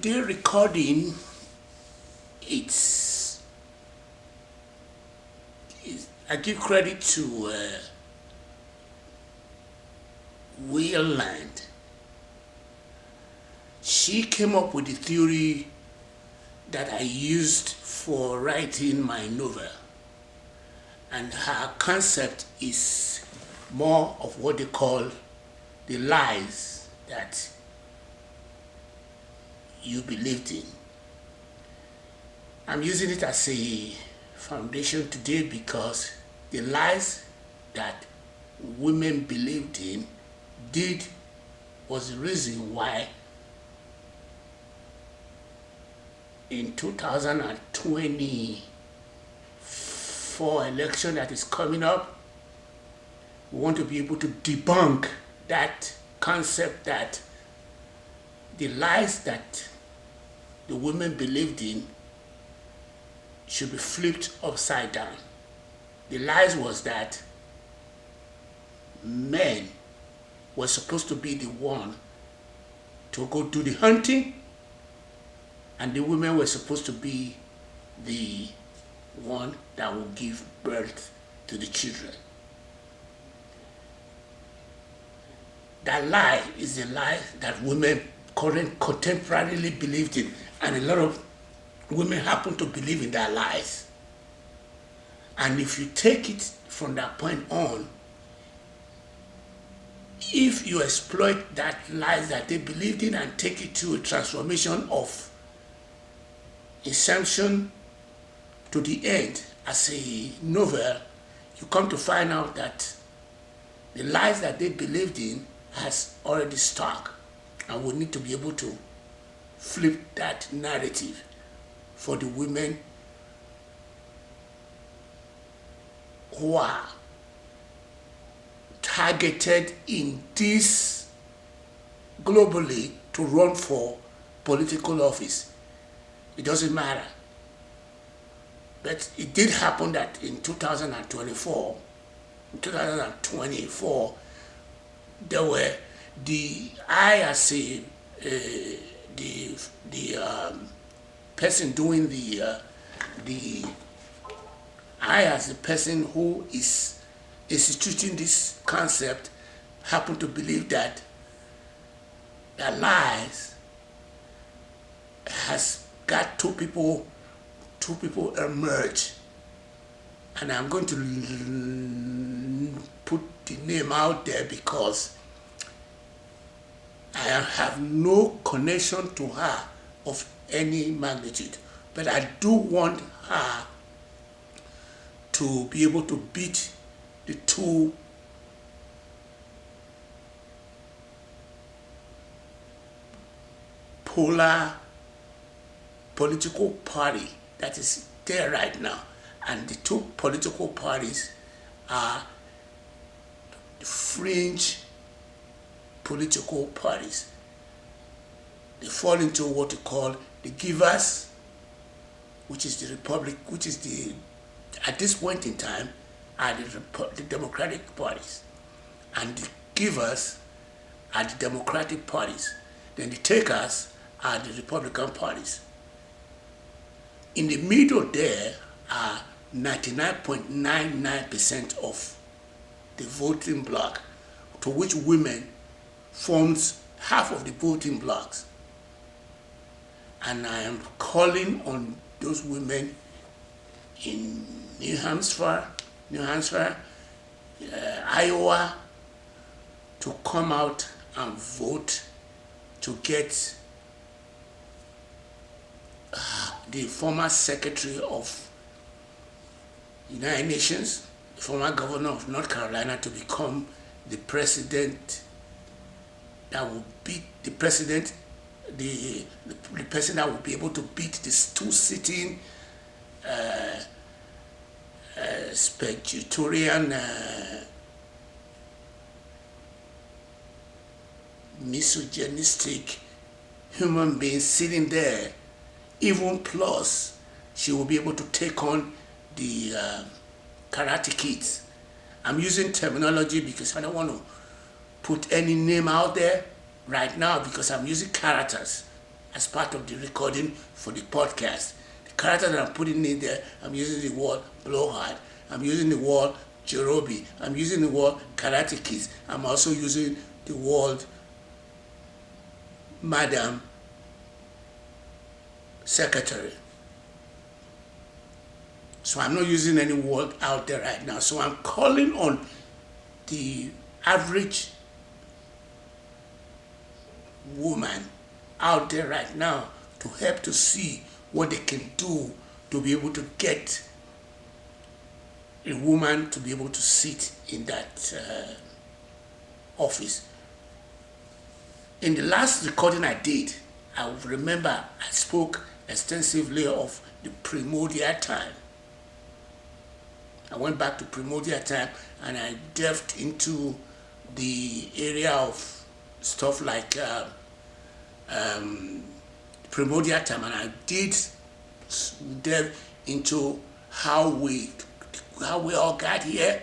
today recording, it's I give credit to Wayland. She came up with the theory that I used for writing my novel, and her concept is more of what they call the lies that you believed in. I'm using it as a foundation today because the lies that women believed in was the reason why in 2024 election that is coming up, we want to be able to debunk that concept that the lies that the women believed in should be flipped upside down. The lies was that men were supposed to be the one to go do the hunting, and the women were supposed to be the one that will give birth to the children. That lie is the lie that women contemporarily believed in, and a lot of women happen to believe in that lies. And if you take it from that point on, if you exploit that lies that they believed in and take it to a transformation of inception to the end as a novel, you come to find out that the lies that they believed in has already stuck, and we need to be able to flip that narrative for the women who are targeted in this globally to run for political office. It doesn't matter. But it did happen that in 2024, there were person doing I as the person who is instituting this concept happen to believe that lies has got two people emerge, and I'm going to put the name out there because I have no connection to her of any magnitude, but I do want her to be able to beat the two polar political party that is there right now. And the two political parties are the fringe political parties. They fall into what we call the givers, which is the Republic, which is at this point in time, are the Democratic parties. And the givers are the Democratic parties. Then the takers are the Republican parties. In the middle there are 99.99% of the voting bloc, to which women forms half of the voting blocks. And I am calling on those women in New Hampshire, Iowa, to come out and vote to get the former Secretary of United Nations, the former Governor of North Carolina, to become the president that will beat the president, the person that will be able to beat these two sitting speculatorian misogynistic human beings sitting there. Even plus, she will be able to take on the Karate Kids. I'm using terminology because I don't want to put any name out there right now because I'm using characters. as part of the recording for the podcast. The character that I'm putting in there, I'm using the word blowhard, I'm using the word Jerobi, I'm using the word Karate Kids, I'm also using the word Madam Secretary. So I'm not using any word out there right now. So I'm calling on the average woman out there right now to help to see what they can do to be able to get a woman to be able to sit in that office. In the last recording I did, I remember I spoke extensively of the primordial time. I went back to primordial time and I delved into the area of stuff like primordial time, and I did delve into how we all got here,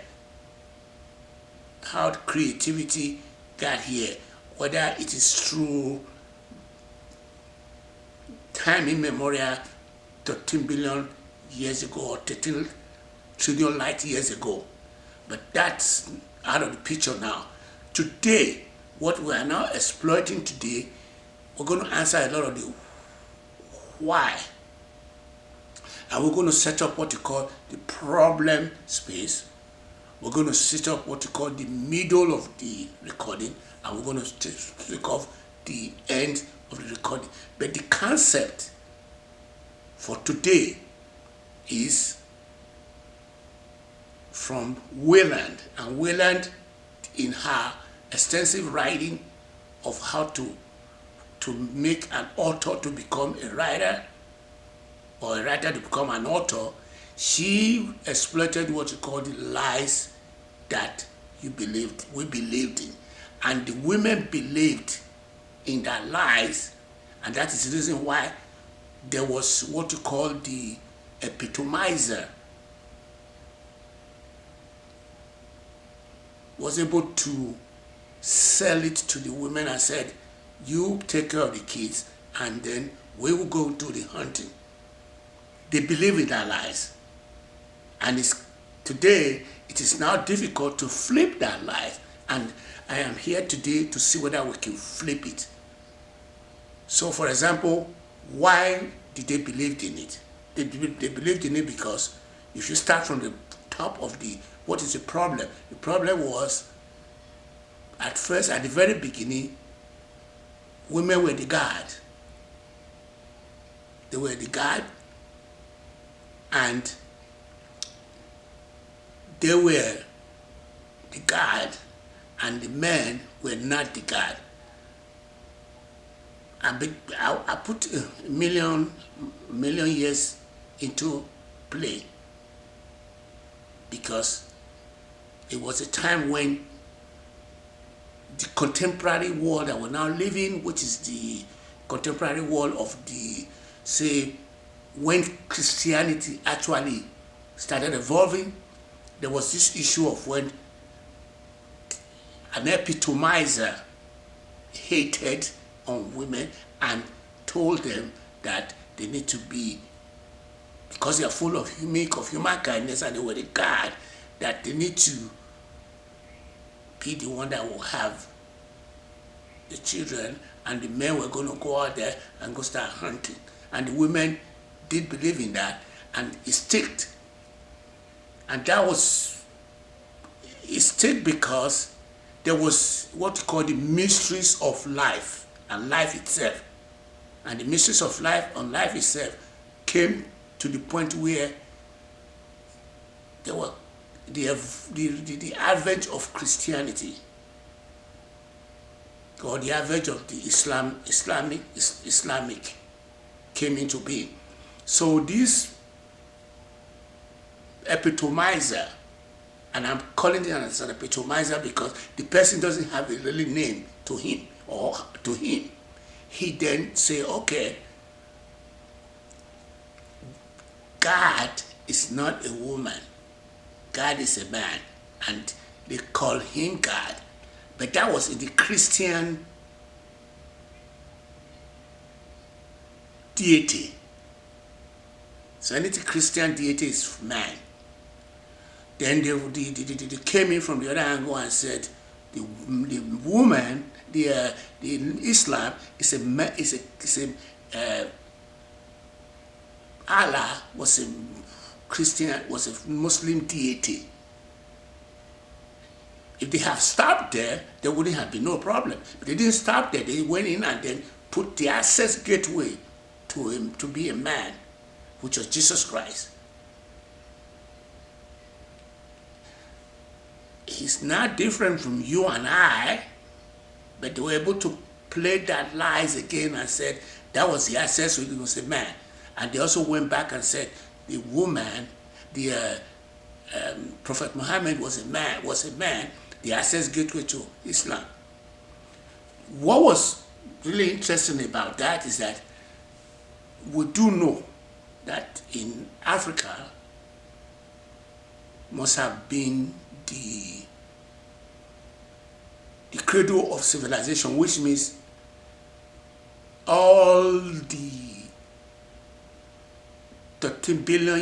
how creativity got here, whether it is through time immemorial, 13 billion years ago or 13 trillion light years ago. But that's out of the picture now. Today, what we are now exploiting today, we're going to answer a lot of the why. And we're going to set up what you call the problem space. We're going to set up what you call the middle of the recording, and we're going to take off the end of the recording. But the concept for today is from Wayland, and Wayland, in her extensive writing of how to make an author to become a writer, or a writer to become an author, she exploited what you call the lies that we believed in. And the women believed in their lies, and that is the reason why there was what you call the epitomizer was able to sell it to the women and said, you take care of the kids and then we will go do the hunting. They believe in their lies. And today, it is now difficult to flip that lies. And I am here today to see whether we can flip it. So for example, why did they believe in it? They believed in it because if you start from the top of what is the problem? The problem was, at first, at the very beginning, women were the guard. They were the guard, and they were the guard, and the men were not the guard. I put a million years into play because it was a time when the contemporary world that we're now living, which is the contemporary world of when Christianity actually started evolving, there was this issue of when an epitomizer hated on women and told them that they need to be, because they are full of human kindness and they were the God, that they need to be the one that will have the children, and the men were going to go out there and go start hunting. And the women did believe in that, and it sticked. And it sticked because there was what you call the mysteries of life and life itself. And the mysteries of life and life itself came to the point where there were the advent of Christianity, or the advent of the Islamic came into being. So this epitomizer, and I'm calling it as an epitomizer because the person doesn't have a really name to him or to him. He then say, okay, God is not a woman. God is a man, and they call him God. But that was in the Christian deity. So anything Christian deity is man. Then they came in from the other angle and said the woman, the Islam is Allah was a Christian, was a Muslim deity. If they have stopped there, there wouldn't have been no problem. But they didn't stop there. They went in and then put the access gateway to him to be a man, which was Jesus Christ. He's not different from you and I, but they were able to play that lies again and said that was the access, so he was a man. And they also went back and said the woman, the Prophet Muhammad was a man, the access gateway to Islam. What was really interesting about that is that we do know that in Africa must have been the cradle of civilization, which means all the 13 billion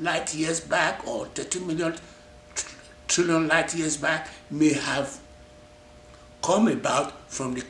light years back, or 13 million trillion light years back, may have come about from the